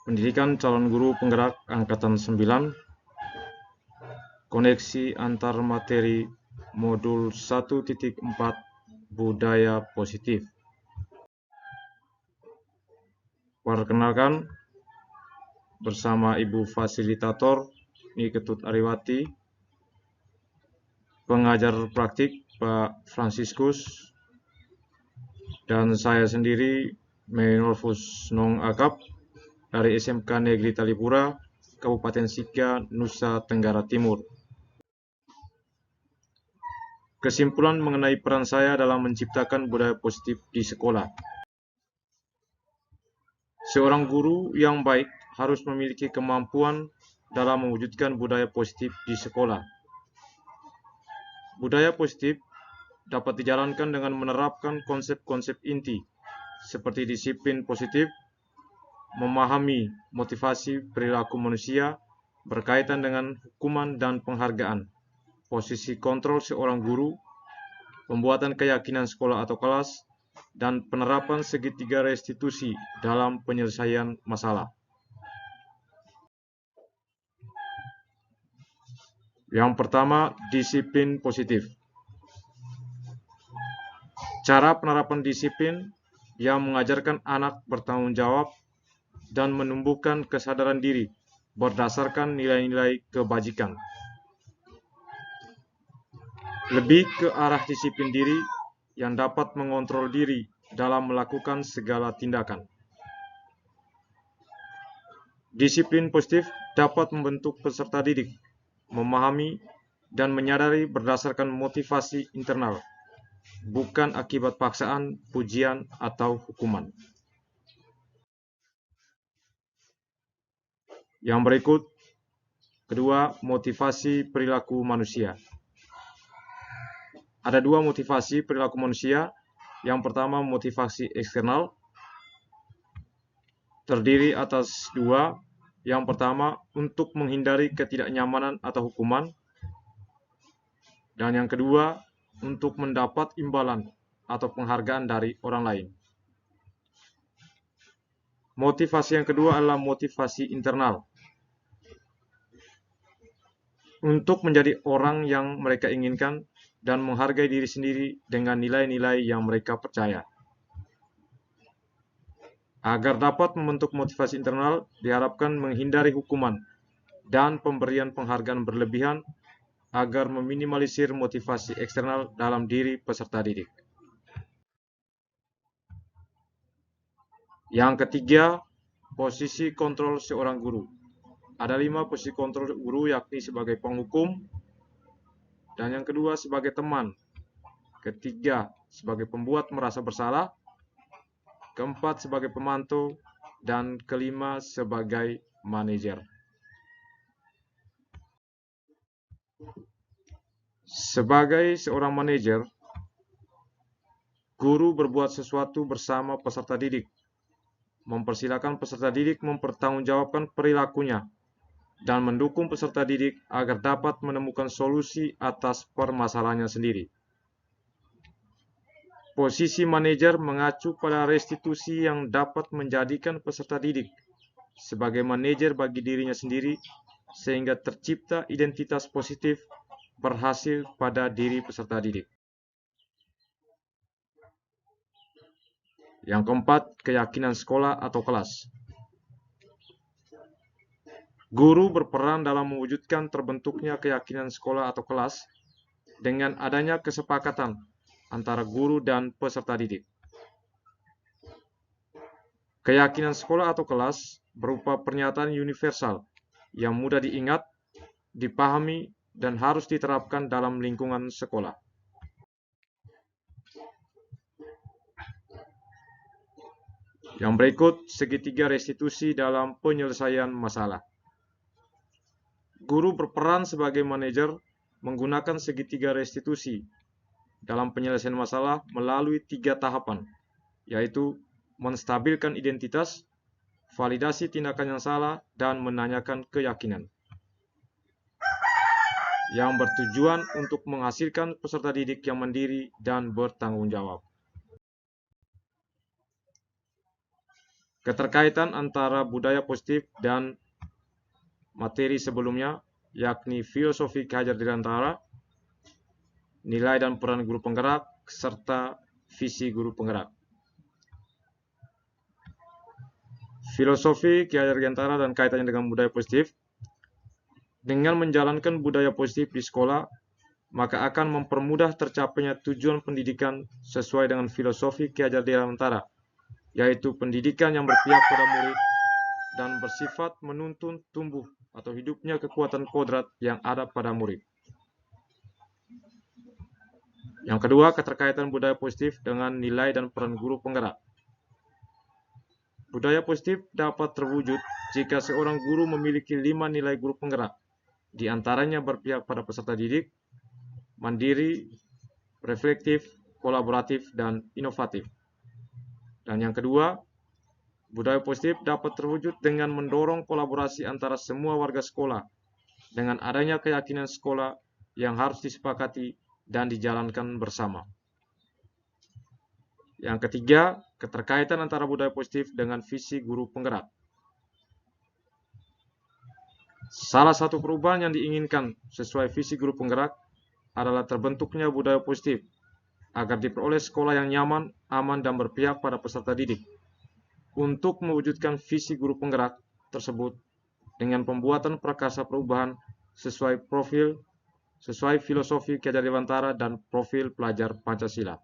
Pendidikan calon guru penggerak angkatan 9, koneksi antar materi modul 1.4 budaya positif. Perkenalkan, bersama Ibu Fasilitator Nyi Ketut Ariwati, pengajar praktik Pak Fransiskus, dan saya sendiri Menolfus Nong Akap dari SMK Negeri Talipura, Kabupaten Sika, Nusa Tenggara Timur. Kesimpulan mengenai peran saya dalam menciptakan budaya positif di sekolah. Seorang guru yang baik harus memiliki kemampuan dalam mewujudkan budaya positif di sekolah. Budaya positif dapat dijalankan dengan menerapkan konsep-konsep inti seperti disiplin positif, memahami motivasi perilaku manusia berkaitan dengan hukuman dan penghargaan, posisi kontrol seorang guru, pembuatan keyakinan sekolah atau kelas, dan penerapan segitiga restitusi dalam penyelesaian masalah. Yang pertama, disiplin positif. Cara penerapan disiplin yang mengajarkan anak bertanggung jawab dan menumbuhkan kesadaran diri berdasarkan nilai-nilai kebajikan. Lebih ke arah disiplin diri yang dapat mengontrol diri dalam melakukan segala tindakan. Disiplin positif dapat membentuk peserta didik, memahami dan menyadari berdasarkan motivasi internal, bukan akibat paksaan, pujian, atau hukuman. Yang berikut, kedua, motivasi perilaku manusia. Ada dua motivasi perilaku manusia. Yang pertama, motivasi eksternal, terdiri atas dua. Yang pertama, untuk menghindari ketidaknyamanan atau hukuman. Dan yang kedua, untuk mendapat imbalan atau penghargaan dari orang lain. Motivasi yang kedua adalah motivasi internal. Untuk menjadi orang yang mereka inginkan dan menghargai diri sendiri dengan nilai-nilai yang mereka percaya. Agar dapat membentuk motivasi internal, diharapkan menghindari hukuman dan pemberian penghargaan berlebihan agar meminimalisir motivasi eksternal dalam diri peserta didik. Yang ketiga, posisi kontrol seorang guru. Ada 5 posisi kontrol guru, yakni sebagai penghukum, dan yang kedua sebagai teman, ketiga sebagai pembuat merasa bersalah, keempat sebagai pemantau, dan kelima sebagai manajer. Sebagai seorang manajer, guru berbuat sesuatu bersama peserta didik, mempersilakan peserta didik mempertanggungjawabkan perilakunya, dan mendukung peserta didik agar dapat menemukan solusi atas permasalahannya sendiri. Posisi manajer mengacu pada restitusi yang dapat menjadikan peserta didik sebagai manajer bagi dirinya sendiri, sehingga tercipta identitas positif berhasil pada diri peserta didik. Yang keempat, keyakinan sekolah atau kelas. Guru berperan dalam mewujudkan terbentuknya keyakinan sekolah atau kelas dengan adanya kesepakatan antara guru dan peserta didik. Keyakinan sekolah atau kelas berupa pernyataan universal yang mudah diingat, dipahami, dan harus diterapkan dalam lingkungan sekolah. Yang berikut, segitiga restitusi dalam penyelesaian masalah. Guru berperan sebagai manajer menggunakan segitiga restitusi dalam penyelesaian masalah melalui 3 tahapan, yaitu menstabilkan identitas, validasi tindakan yang salah, dan menanyakan keyakinan, yang bertujuan untuk menghasilkan peserta didik yang mandiri dan bertanggung jawab. Keterkaitan antara budaya positif dan materi sebelumnya, yakni filosofi Ki Hajar Dewantara, nilai dan peran guru penggerak, serta visi guru penggerak. Filosofi Ki Hajar Dewantara dan kaitannya dengan budaya positif. Dengan menjalankan budaya positif di sekolah, maka akan mempermudah tercapainya tujuan pendidikan sesuai dengan filosofi Ki Hajar Dewantara, yaitu pendidikan yang berpihak pada murid dan bersifat menuntun tumbuh atau hidupnya kekuatan kodrat yang ada pada murid. Yang kedua, keterkaitan budaya positif dengan nilai dan peran guru penggerak. Budaya positif dapat terwujud jika seorang guru memiliki 5 nilai guru penggerak, di antaranya berpihak pada peserta didik, mandiri, reflektif, kolaboratif, dan inovatif. Dan yang kedua, budaya positif dapat terwujud dengan mendorong kolaborasi antara semua warga sekolah, dengan adanya keyakinan sekolah yang harus disepakati dan dijalankan bersama. Yang ketiga, keterkaitan antara budaya positif dengan visi guru penggerak. Salah satu perubahan yang diinginkan sesuai visi guru penggerak adalah terbentuknya budaya positif, agar diperoleh sekolah yang nyaman, aman, dan berpihak pada peserta didik. Untuk mewujudkan visi guru penggerak tersebut dengan pembuatan prakarsa perubahan sesuai filosofi Ki Hajar Dewantara dan profil pelajar Pancasila.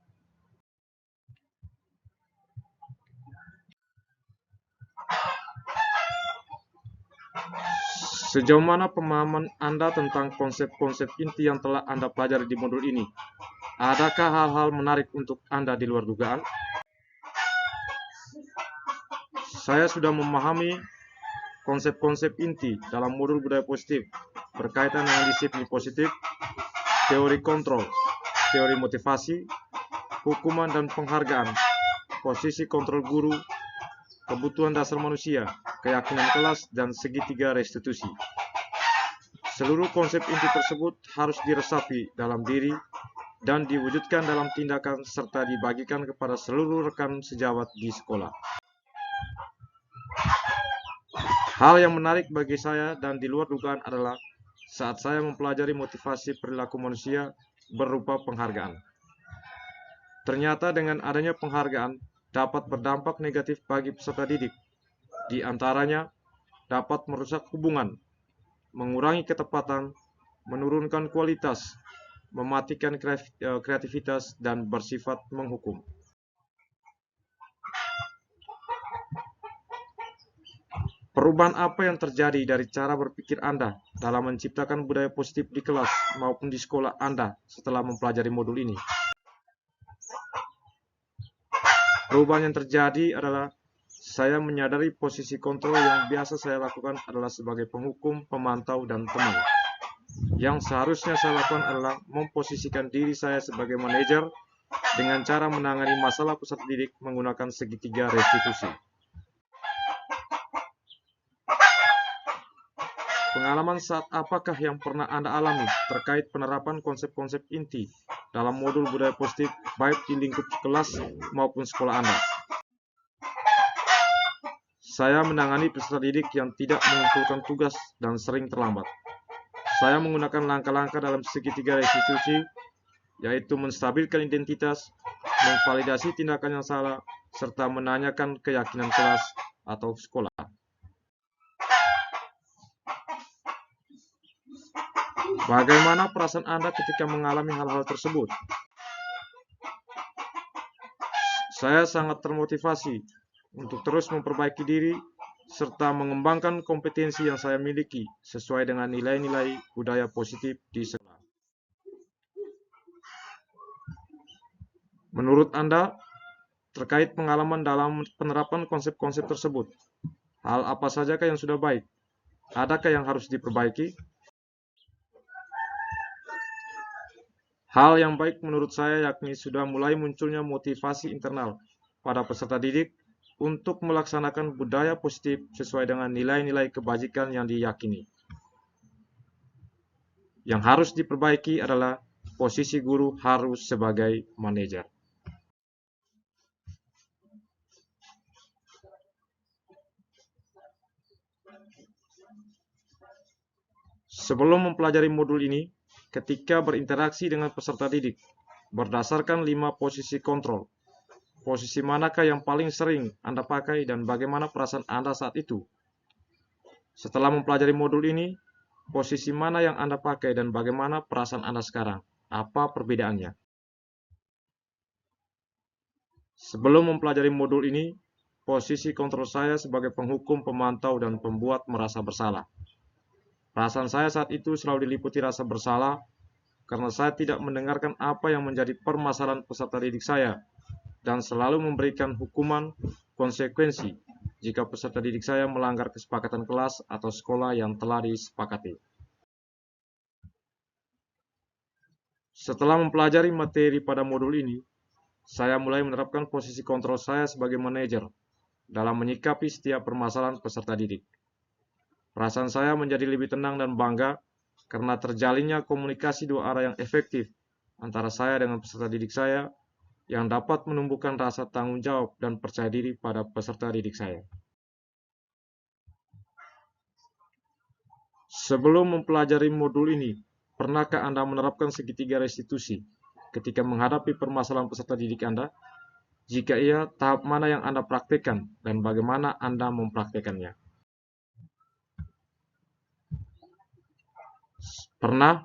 Sejauh mana pemahaman Anda tentang konsep-konsep inti yang telah Anda pelajari di modul ini? Adakah hal-hal menarik untuk Anda di luar dugaan? Saya sudah memahami konsep-konsep inti dalam modul budaya positif berkaitan dengan disiplin positif, teori kontrol, teori motivasi, hukuman dan penghargaan, posisi kontrol guru, kebutuhan dasar manusia, keyakinan kelas, dan segitiga restitusi. Seluruh konsep inti tersebut harus diresapi dalam diri dan diwujudkan dalam tindakan serta dibagikan kepada seluruh rekan sejawat di sekolah. Hal yang menarik bagi saya dan di luar dugaan adalah saat saya mempelajari motivasi perilaku manusia berupa penghargaan. Ternyata dengan adanya penghargaan dapat berdampak negatif bagi peserta didik. Di antaranya dapat merusak hubungan, mengurangi ketepatan, menurunkan kualitas, mematikan kreativitas, dan bersifat menghukum. Perubahan apa yang terjadi dari cara berpikir Anda dalam menciptakan budaya positif di kelas maupun di sekolah Anda setelah mempelajari modul ini? Perubahan yang terjadi adalah saya menyadari posisi kontrol yang biasa saya lakukan adalah sebagai penghukum, pemantau, dan teman. Yang seharusnya saya lakukan adalah memposisikan diri saya sebagai manajer dengan cara menangani masalah peserta didik menggunakan segitiga restitusi. Pengalaman saat apakah yang pernah Anda alami terkait penerapan konsep-konsep inti dalam modul budaya positif baik di lingkup kelas maupun sekolah Anda? Saya menangani peserta didik yang tidak mengumpulkan tugas dan sering terlambat. Saya menggunakan langkah-langkah dalam segitiga restitusi, yaitu menstabilkan identitas, memvalidasi tindakan yang salah, serta menanyakan keyakinan kelas atau sekolah. Bagaimana perasaan Anda ketika mengalami hal-hal tersebut? Saya sangat termotivasi untuk terus memperbaiki diri serta mengembangkan kompetensi yang saya miliki sesuai dengan nilai-nilai budaya positif di sekolah. Menurut Anda, terkait pengalaman dalam penerapan konsep-konsep tersebut, hal apa sajakah yang sudah baik? Adakah yang harus diperbaiki? Hal yang baik menurut saya yakni sudah mulai munculnya motivasi internal pada peserta didik untuk melaksanakan budaya positif sesuai dengan nilai-nilai kebajikan yang diyakini. Yang harus diperbaiki adalah posisi guru harus sebagai manajer. Sebelum mempelajari modul ini, ketika berinteraksi dengan peserta didik, berdasarkan 5 posisi kontrol, posisi manakah yang paling sering Anda pakai dan bagaimana perasaan Anda saat itu? Setelah mempelajari modul ini, posisi mana yang Anda pakai dan bagaimana perasaan Anda sekarang? Apa perbedaannya? Sebelum mempelajari modul ini, posisi kontrol saya sebagai penghukum, pemantau, dan pembuat merasa bersalah. Perasaan saya saat itu selalu diliputi rasa bersalah karena saya tidak mendengarkan apa yang menjadi permasalahan peserta didik saya dan selalu memberikan hukuman konsekuensi jika peserta didik saya melanggar kesepakatan kelas atau sekolah yang telah disepakati. Setelah mempelajari materi pada modul ini, saya mulai menerapkan posisi kontrol saya sebagai manajer dalam menyikapi setiap permasalahan peserta didik. Perasaan saya menjadi lebih tenang dan bangga karena terjalinnya komunikasi dua arah yang efektif antara saya dengan peserta didik saya yang dapat menumbuhkan rasa tanggung jawab dan percaya diri pada peserta didik saya. Sebelum mempelajari modul ini, pernahkah Anda menerapkan segitiga restitusi ketika menghadapi permasalahan peserta didik Anda? Jika iya, tahap mana yang Anda praktekkan dan bagaimana Anda mempraktekannya? Pernah,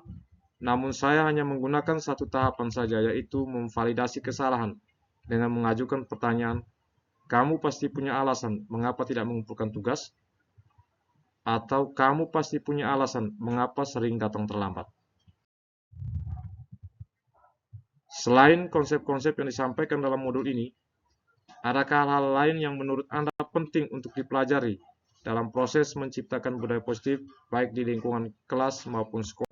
namun saya hanya menggunakan satu tahapan saja, yaitu memvalidasi kesalahan dengan mengajukan pertanyaan, "Kamu pasti punya alasan mengapa tidak mengumpulkan tugas?" Atau "Kamu pasti punya alasan mengapa sering datang terlambat." Selain konsep-konsep yang disampaikan dalam modul ini, adakah hal-hal lain yang menurut Anda penting untuk dipelajari dalam proses menciptakan budaya positif baik di lingkungan kelas maupun sekolah?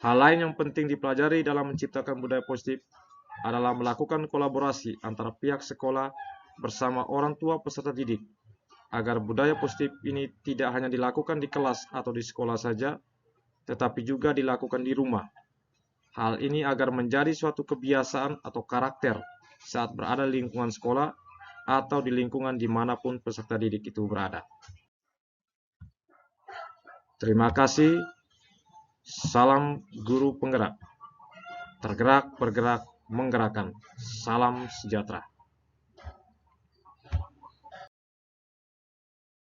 Hal lain yang penting dipelajari dalam menciptakan budaya positif adalah melakukan kolaborasi antara pihak sekolah bersama orang tua peserta didik, agar budaya positif ini tidak hanya dilakukan di kelas atau di sekolah saja, tetapi juga dilakukan di rumah. Hal ini agar menjadi suatu kebiasaan atau karakter saat berada di lingkungan sekolah atau di lingkungan dimanapun peserta didik itu berada. Terima kasih. Salam guru penggerak. Tergerak, bergerak, menggerakkan. Salam sejahtera.